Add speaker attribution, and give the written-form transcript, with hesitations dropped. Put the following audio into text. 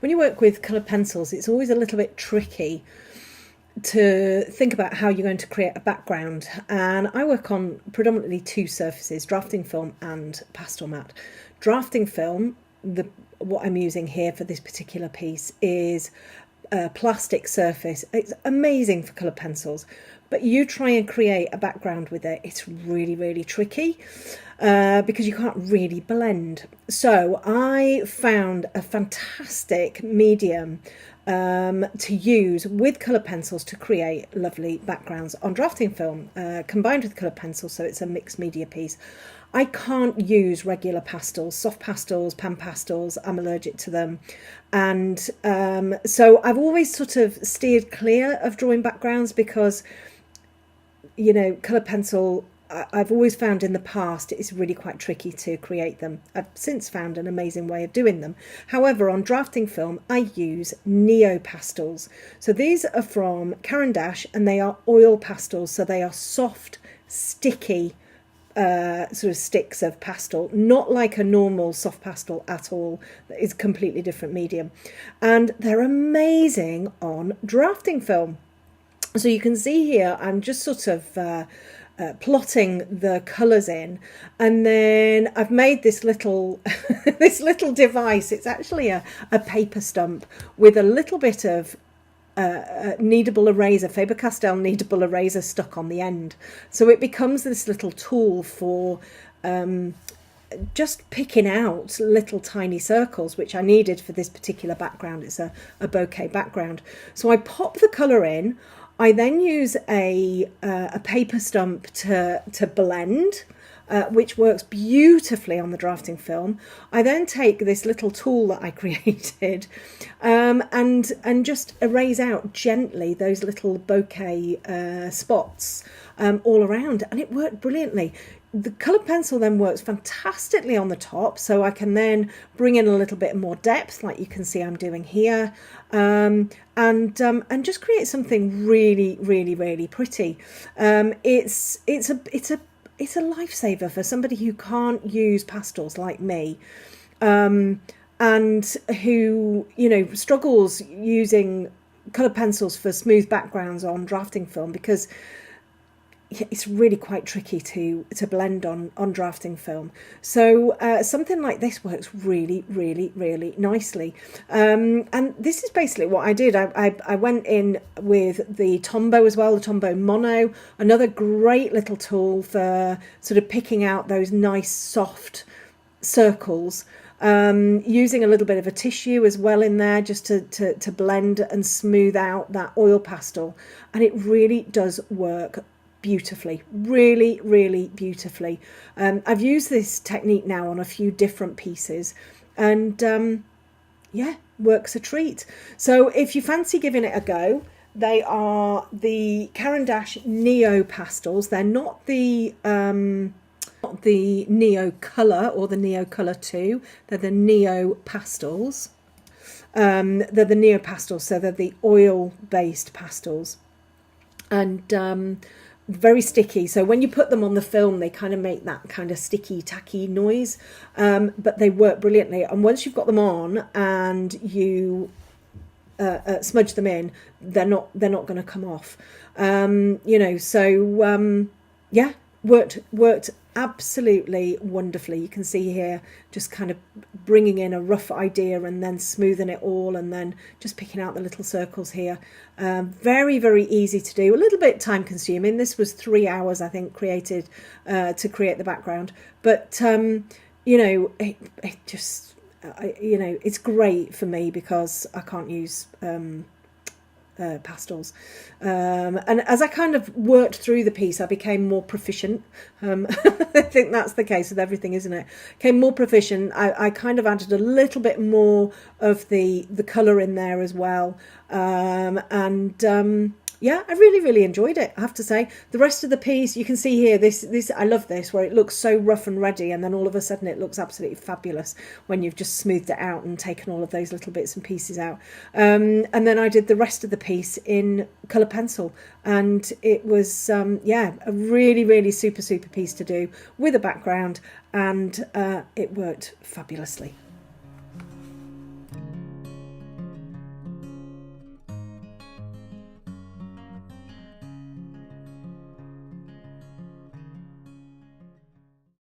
Speaker 1: when you work with coloured pencils, it's always a little bit tricky to think about how you're going to create a background. And I work on predominantly two surfaces, drafting film and pastel mat. Drafting film, what I'm using here for this particular piece is a plastic surface. It's amazing for coloured pencils, but you try and create a background with it, it's really, really tricky because you can't really blend. So I found a fantastic medium to use with coloured pencils to create lovely backgrounds on drafting film, combined with coloured pencils, so it's a mixed media piece. I can't use regular pastels, soft pastels, pan pastels, I'm allergic to them. And so I've always sort of steered clear of drawing backgrounds because, you know, coloured pencil, I've always found in the past it's really quite tricky to create them. I've since found an amazing way of doing them. However, on drafting film, I use Neopastels. So these are from Caran D'Ache and they are oil pastels. So they are soft, sticky sort of sticks of pastel, not like a normal soft pastel at all. It's a completely different medium. And they're amazing on drafting film. So you can see here, I'm just sort of plotting the colours in, and then I've made this little this little device. It's actually a paper stump with a little bit of kneadable eraser, Faber-Castell kneadable eraser stuck on the end. So it becomes this little tool for just picking out little tiny circles, which I needed for this particular background. It's a bouquet background. So I pop the colour in. I then use a paper stump to blend, which works beautifully on the drafting film. I then take this little tool that I created and just erase out gently those little bouquet spots all around, and it worked brilliantly. The coloured pencil then works fantastically on the top, so I can then bring in a little bit more depth, like you can see I'm doing here, and just create something really, really, really pretty. It's a lifesaver for somebody who can't use pastels like me, and who, you know, struggles using coloured pencils for smooth backgrounds on drafting film, because it's really quite tricky to blend on drafting film. So something like this works really, really, really nicely. And this is basically what I did. I went in with the Tombow as well, the Tombow Mono, another great little tool for sort of picking out those nice soft circles. Using a little bit of a tissue as well in there, just to blend and smooth out that oil pastel. And it really does work beautifully, really, really beautifully. I've used this technique now on a few different pieces, and yeah, works a treat. So if you fancy giving it a go, they are the Caran D'Ache Neopastels. They're not the Neo Colour or the Neo Colour 2. They're the Neopastels. They're the Neopastels, so they're the oil-based pastels. And very sticky, so when you put them on the film they kind of make that kind of sticky tacky noise, but they work brilliantly. And once you've got them on and you smudge them in, they're not going to come off, you know. So yeah, worked absolutely wonderfully. You can see here just kind of bringing in a rough idea and then smoothing it all, and then just picking out the little circles here. Very, very easy to do, a little bit time consuming. This was 3 hours I think created to create the background, but you know, it just you know, it's great for me because I can't use pastels, and as I kind of worked through the piece I became more proficient. I think that's the case with everything, isn't it? Became more proficient. I kind of added a little bit more of the colour in there as well, and yeah, I really, really enjoyed it, I have to say. The rest of the piece, you can see here, this I love this, where it looks so rough and ready, and then all of a sudden it looks absolutely fabulous when you've just smoothed it out and taken all of those little bits and pieces out. And then I did the rest of the piece in colour pencil, and it was, yeah, a really, really super piece to do with a background, and it worked fabulously.